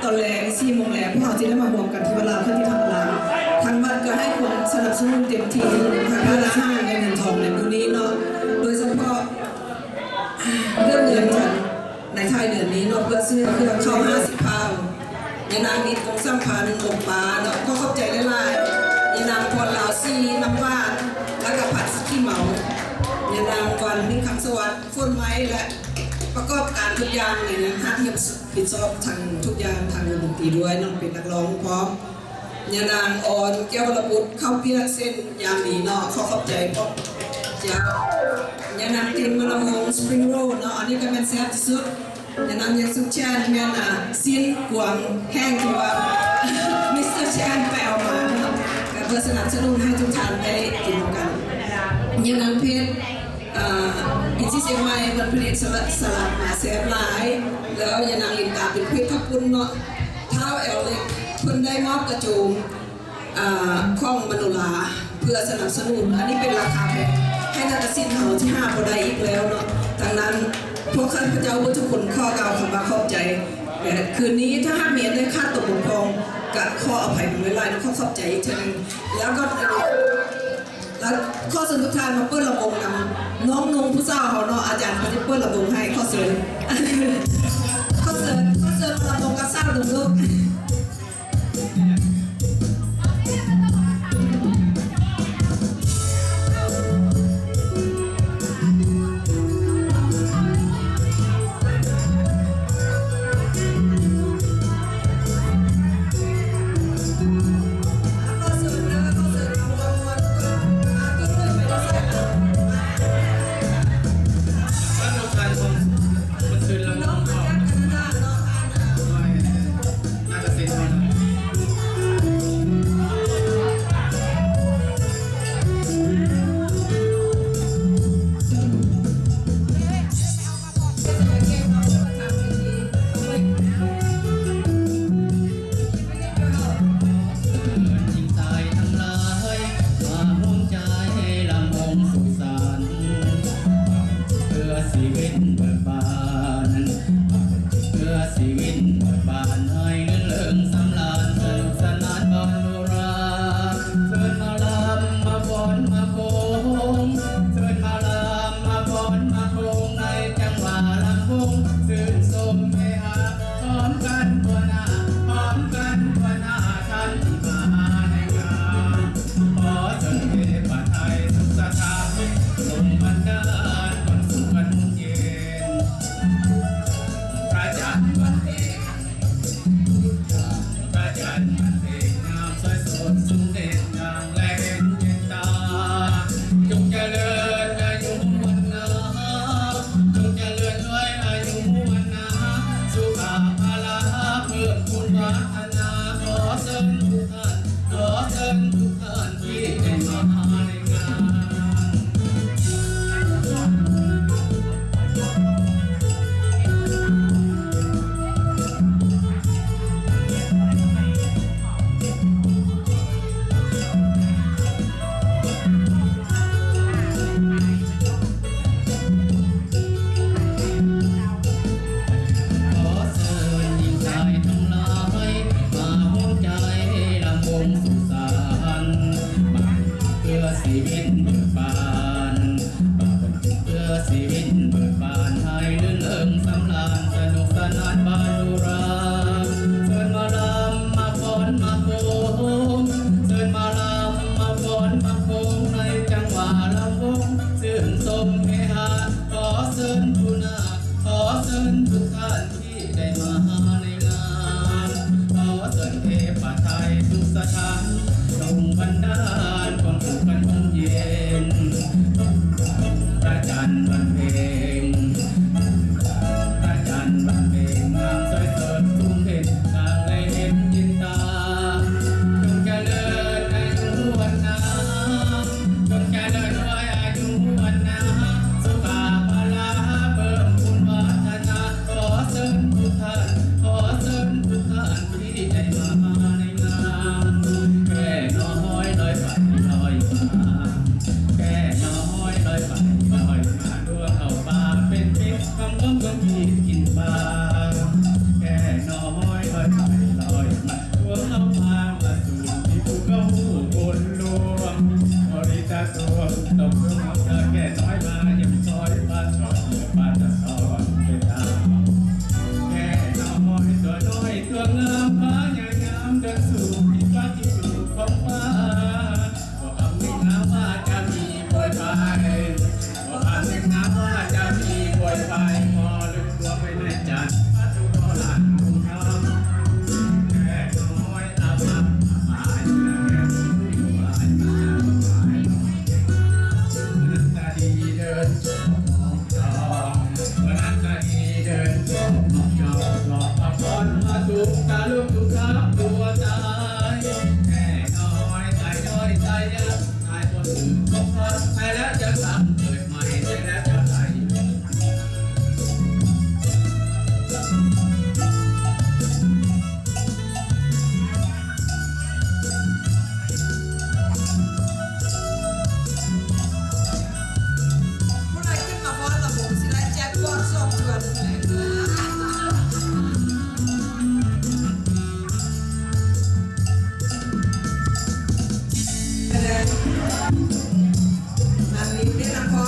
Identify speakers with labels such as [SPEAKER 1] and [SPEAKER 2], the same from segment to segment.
[SPEAKER 1] อนแรง4 โมงแล้วพวกเราจะได้มารวมกันที่เวลาเพื่อที่ทำงานทางวัดก็ให้คนสนับสนุนเต็มที่ทางพระราชาในเงินทองในมื้อนี้เนาะโดยเฉพาะเรื่องเงินจากในไทยเดือนนี้เนาะเพื่อซื้อเครื่องเข้า50 พาวในนางนิดคงสัมพันธ์หมกปลาเนาะก็เข้าใจได้หลายในนางพรลาวซีน้ำว่านแล้วก็ผัดสกี้เหมาในนางวันนี้คำสวัสดิ์ฝนไม้และประกอบการทุกอย่างเนี่ยนะฮะที่ผิดชอบทางทุกอย่างทางดนตรีด้วยน้องเป็นนักร้องพร้อมยานางอ่อนแก้วระบุเข้าเพียเส้นยามดีเนาะเขาเข้าใจเพราะเจ้ายานางเต็มมะละมงสปริงโรลเนาะอันนี้ก็เป็นแซ่บที่สุดยานางยังสุดแชนแม่น่ะซีนกวางแห้งที่ว่ามิสเตอร์แชนไปเอามาเนาะก็เพื่อสนับสนุนให้ทุกท่านได้กินกันยานางเพชรอินที่เชียงใหม่ผลผลิตสลัดมาแซ่บหลายแล้วยานางลินตาเป็นเพชรทับปุ้นเนาะเท้าแอลเล็กเพิ่นได้มอบกระจูมข้องมโนราเพื่อสนับสนุนอันนี้เป็นราคาแพงให้นาฏศิลป์เขาที่5พอได้อีกแล้วเนาะดังนั้นพวกข้าพเจ้าทุกคนข้อเก่าคำว่าเข้าใจแต่คืนนี้ถ้าหากมีได้ค่าตกบกพร่องกับข้ออภัยเป็นเวลาข้อเข้าใจอีกทีนึงแล้วก็แล้วข้อเสนอทุกท่านมาเปิดระบบนำน้องนุ่งผู้สาวเขาเนาะอาจารย์เขาจะเปิดระบบให้ข้อเสนอระบบกับสร้างระบบ
[SPEAKER 2] ทุกท่าน ริตาตัวตกลงเอาเธอแค่น้อยมายังซอยบ้านชอนบ้านจะสอนเป็นดาวแค่น้อยตัวน้อยตัวงามฟ้าอย่างงามเดินสู่ที่ฟ้าที่สู่ของฟ้าบอกคำหนึ่งนะว่าจะมีโปรยไปบอกคำหนึ่งนะว่าจะมีโปรยไปพอลึกตัวไปในจันทร์ฟ้าทุกหลังคำแค่น้อยอาภัพหมายแค่ผู้หมายมาวันนั้นตาดีเดินจบมองจองวันนั้นตาดีเดินจบมองจองหลอกมาพรมาถูกตาลูกถูกทับตัวตายแค่น้อยตายน้อยตายยากตายคนอื่นก็พอตายแล้วจะกลับเกิดใหม่ตายแล้วจะไหล
[SPEAKER 1] ผู้ใดขึ้นมาฟ้อนระบบสิได้แจ็คพอตสองเดือนอันนี้เรียกนคร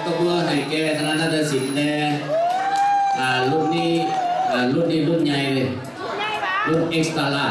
[SPEAKER 3] ตบมือให้แกธนาฏศิลป์แน่รุ่นนี้รุ่นใหญ่เลยรุ่นเอ็กซ์ตร้าลา